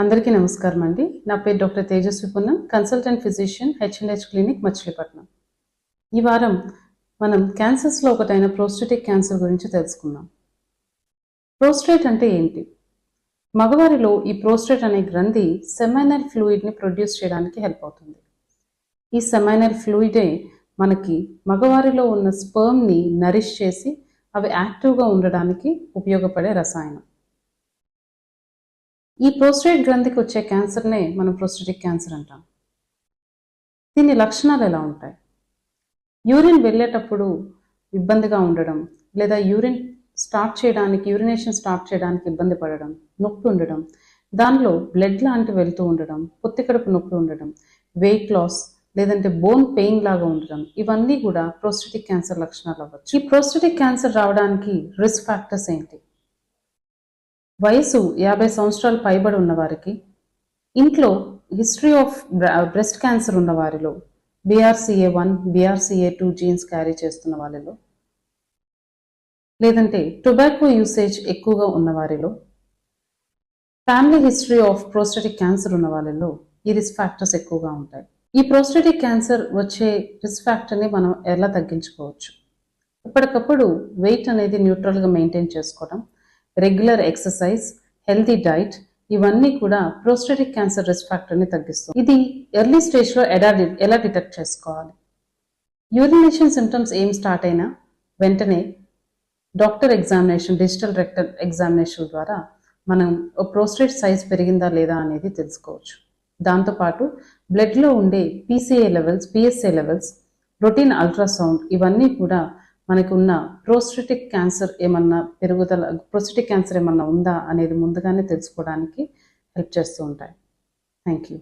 అందరికీ నమస్కారం అండి. నా పేరు doctor Tejaswi Punnam, consultant physician, H&H clinic, Machilipatnam. ఈ వారం మనం క్యాన్సర్స్లో ఒకటైన ప్రోస్టేటిక్ క్యాన్సర్ గురించి తెలుసుకుందాం. ప్రోస్టేట్ అంటే ఏంటి? మగవారిలో ఈ ప్రోస్టేట్ అనే గ్రంథి సెమైనల్ ఫ్లూయిడ్ని ప్రొడ్యూస్ చేయడానికి హెల్ప్ అవుతుంది. ఈ సెమైనల్ ఫ్లూయిడే మనకి మగవారిలో ఉన్న స్పర్మ్ని నరిష్ చేసి అవి యాక్టివ్గా ఉండడానికి ఉపయోగపడే రసాయనం. ఈ ప్రోస్టేట్ గ్రంథికి వచ్చే క్యాన్సర్నే మనం ప్రోస్టేటిక్ క్యాన్సర్ అంటాం. దీని లక్షణాలు ఎలా ఉంటాయి? యూరిన్ వెళ్ళేటప్పుడు ఇబ్బందిగా ఉండడం, లేదా యూరినేషన్ స్టార్ట్ చేయడానికి ఇబ్బంది పడడం, నొప్పి ఉండడం, దానిలో బ్లడ్ లాంటి వెళ్తూ ఉండడం, పొత్తికడుపు నొప్పి ఉండడం, వెయిట్ లాస్ లేదంటే బోన్ పెయిన్ లాగా ఉండడం, ఇవన్నీ కూడా ప్రోస్టేటిక్ క్యాన్సర్ లక్షణాలు అవ్వచ్చు. ఈ ప్రోస్టేటిక్ క్యాన్సర్ రావడానికి రిస్క్ ఫ్యాక్టర్స్ ఏంటి? వయసు 50 సంవత్సరాలు పైబడి ఉన్నవారికి, ఇంట్లో హిస్టరీ ఆఫ్ బ్రెస్ట్ క్యాన్సర్ ఉన్న వారిలో, BRCA1, BRCA2 జీన్స్ క్యారీ చేస్తున్న వాళ్ళలో, లేదంటే టొబాకో యూసేజ్ ఎక్కువగా ఉన్న వారిలో, family history of prostatic cancer ఉన్న వాళ్ళలో ఈ రిస్క్ ఫ్యాక్టర్స్ ఎక్కువగా ఉంటాయి. ఈ ప్రోస్టేటిక్ క్యాన్సర్ వచ్చే రిస్క్ ఫ్యాక్టర్ని మనం ఎలా తగ్గించుకోవచ్చు? ఎప్పటికప్పుడు వెయిట్ అనేది న్యూట్రల్గా మెయింటైన్ చేసుకోవడం, రెగ్యులర్ ఎక్సర్సైజ్, హెల్తీ డైట్, ఇవన్నీ కూడా ప్రోస్టేటిక్ క్యాన్సర్ రిస్క్ ఫ్యాక్టర్ని తగ్గిస్తుంది. ఇది ఎర్లీ స్టేజ్లో ఎలా డిటెక్ట్ చేసుకోవాలి? యూరినేషన్ సిమ్టమ్స్ ఏం స్టార్ట్ అయినా వెంటనే doctor examination, digital rectal examination ద్వారా మనం ప్రోస్టేట్ సైజ్ పెరిగిందా లేదా అనేది తెలుసుకోవచ్చు. దాంతోపాటు బ్లడ్లో ఉండే PSA లెవెల్స్, రొటీన్ అల్ట్రాసౌండ్, ఇవన్నీ కూడా మనకు ఉన్న ప్రోస్టేటిక్ క్యాన్సర్ ఏమన్నా ఉందా అనేది ముందుగానే తెలుసుకోవడానికి హెల్ప్ చేస్తూ ఉంటాయి. Thank you.